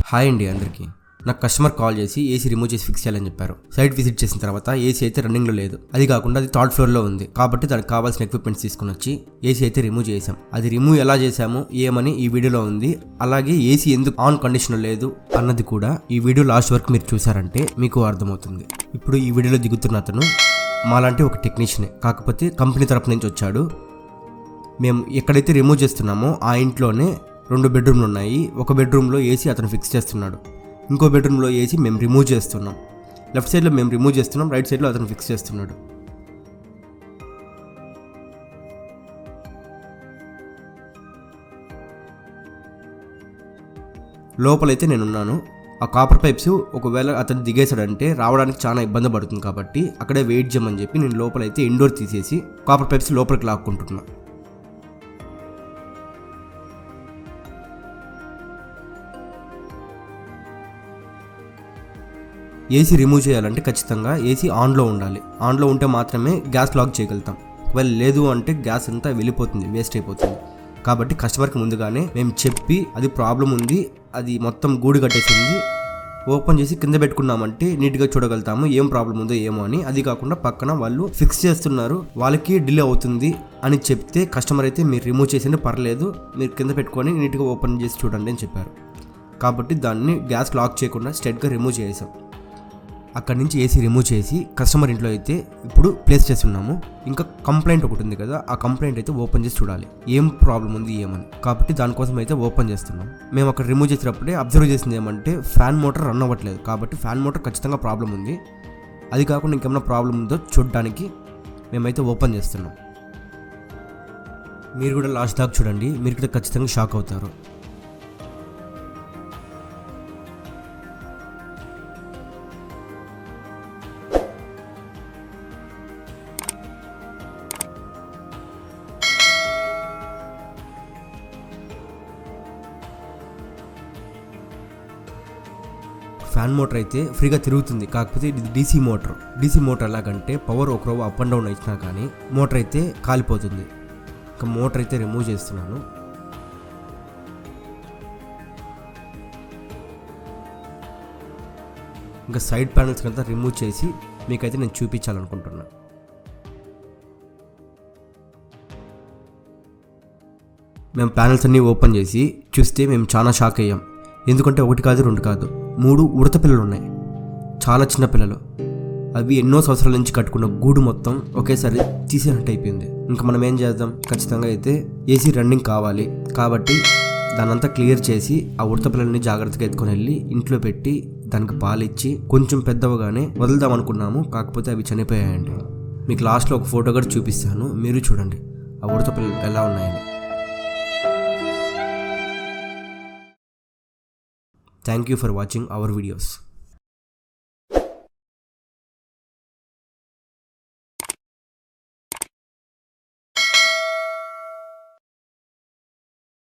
Hi అండి అందరికీ. నాకు కస్టమర్ కాల్ చేసి ఏసీ రిమూవ్ చేసి ఫిక్స్ చేయాలని చెప్పారు. సైట్ విజిట్ చేసిన తర్వాత ఏసీ అయితే రన్నింగ్లో లేదు. అది కాకుండా అది థర్డ్ ఫ్లోర్లో ఉంది. కాబట్టి దానికి కావాల్సిన ఎక్విప్మెంట్స్ తీసుకుని వచ్చి ఏసీ అయితే రిమూవ్ చేసాం. అది రిమూవ్ ఎలా చేసామో ఏమని ఈ వీడియోలో ఉంది. అలాగే ఏసీ ఎందుకు ఆన్ కండిషన్లో లేదు అన్నది కూడా ఈ వీడియో లాస్ట్ వరకు మీరు చూసారంటే మీకు అర్థమవుతుంది. ఇప్పుడు ఈ వీడియోలో దిగుతున్న అతను మాలాంటి ఒక టెక్నీషియనే, కాకపోతే కంపెనీ తరపు నుంచి వచ్చాడు. మేము ఎక్కడైతే రిమూవ్ చేస్తున్నామో ఆ ఇంట్లోనే 2 బెడ్రూమ్లు ఉన్నాయి. ఒక బెడ్రూమ్లో ఏసీ అతను ఫిక్స్ చేస్తున్నాడు, ఇంకో బెడ్రూమ్లో ఏసీ మేము రిమూవ్ చేస్తున్నాం. లెఫ్ట్ సైడ్లో మేము రిమూవ్ చేస్తున్నాం, రైట్ సైడ్లో అతను ఫిక్స్ చేస్తున్నాడు. లోపలైతే నేనున్నాను. ఆ కాపర్ పైప్స్ ఒకవేళ అతను దిగేశాడంటే రావడానికి చాలా ఇబ్బంది పడుతుంది, కాబట్టి అక్కడే వెయిట్ చేయమని చెప్పి నేను లోపలైతే ఇండోర్ తీసేసి కాపర్ పైప్స్ లోపలికి లాక్కుంటున్నా. ఏసీ రిమూవ్ చేయాలంటే ఖచ్చితంగా ఏసీ ఆన్లో ఉండాలి. ఆన్లో ఉంటే మాత్రమే గ్యాస్ లాక్ చేయగలుగుతాం. ఒకవేళ లేదు అంటే గ్యాస్ అంతా వెళ్ళిపోతుంది, వేస్ట్ అయిపోతుంది. కాబట్టి కస్టమర్కి ముందుగానే మేము చెప్పి అది ప్రాబ్లం ఉంది, అది మొత్తం గూడు కట్టేసింది, ఓపెన్ చేసి కింద పెట్టుకున్నామంటే నీట్గా చూడగలుగుతాము ఏం ప్రాబ్లం ఉందో ఏమో అని. అది కాకుండా పక్కన వాళ్ళు ఫిక్స్ చేస్తున్నారు, వాళ్ళకి డిలే అవుతుంది అని చెప్తే కస్టమర్ అయితే మీరు రిమూవ్ చేసింటే పర్లేదు, మీరు కింద పెట్టుకొని నీట్గా ఓపెన్ చేసి చూడండి అని చెప్పారు. కాబట్టి దాన్ని గ్యాస్ లాక్ చేయకుండా స్ట్రైట్గా రిమూవ్ చేసాం. అక్కడి నుంచి ఏసీ రిమూవ్ చేసి కస్టమర్ ఇంట్లో అయితే ఇప్పుడు ప్లేస్ చేస్తున్నాము. ఇంకా కంప్లైంట్ ఒకటి ఉంది కదా, ఆ కంప్లైంట్ అయితే ఓపెన్ చేసి చూడాలి ఏం ప్రాబ్లం ఉంది ఏమని. కాబట్టి దానికోసం అయితే ఓపెన్ చేస్తున్నాం. మేము అక్కడ రిమూవ్ చేసేటప్పుడే అబ్జర్వ్ చేసింది ఏమంటే ఫ్యాన్ మోటార్ రన్ అవ్వట్లేదు. కాబట్టి ఫ్యాన్ మోటార్ ఖచ్చితంగా ప్రాబ్లం ఉంది. అది కాకుండా ఇంకేమైనా ప్రాబ్లం ఉందో చూడడానికి మేమైతే ఓపెన్ చేస్తున్నాం. మీరు కూడా లాస్ట్ దాకా చూడండి, మీరు కూడా ఖచ్చితంగా షాక్ అవుతారు. ఫ్యాన్ మోటార్ అయితే ఫ్రీగా తిరుగుతుంది, కాకపోతే ఇది డీసీ మోటార్. డీసీ మోటార్ ఎలాగంటే పవర్ ఒక రోజు అప్ అండ్ డౌన్ ఇచ్చినా కానీ మోటార్ అయితే కాలిపోతుంది. ఇంకా మోటార్ అయితే రిమూవ్ చేస్తున్నాను. ఇంకా సైడ్ ప్యానల్స్ అంతా రిమూవ్ చేసి మీకైతే నేను చూపించాలనుకుంటున్నాను. మేము ప్యానల్స్ అన్నీ ఓపెన్ చేసి చూస్తే మేము చాలా షాక్ అయ్యాం. ఎందుకంటే 1 కాదు 2 కాదు 3 ఉడత పిల్లలు ఉన్నాయి, చాలా చిన్న పిల్లలు. అవి ఎన్నో సంవత్సరాల నుంచి కట్టుకున్న గూడు మొత్తం ఒకేసారి తీసేనట్టు అయిపోయింది. ఇంకా మనం ఏం చేద్దాం, ఖచ్చితంగా అయితే ఏసీ రన్నింగ్ కావాలి. కాబట్టి దానంతా క్లియర్ చేసి ఆ ఉడత పిల్లల్ని జాగ్రత్తగా ఎత్తుకొని వెళ్ళి ఇంట్లో పెట్టి దానికి పాలిచ్చి కొంచెం పెద్దవగానే వదులుదాం అనుకున్నాము. కాకపోతే అవి చనిపోయాయండి. మీకు లాస్ట్లో ఒక ఫోటో కూడా చూపిస్తాను, మీరు చూడండి ఆ ఉడత పిల్లలు ఎలా ఉన్నాయని. Thank you for watching our videos.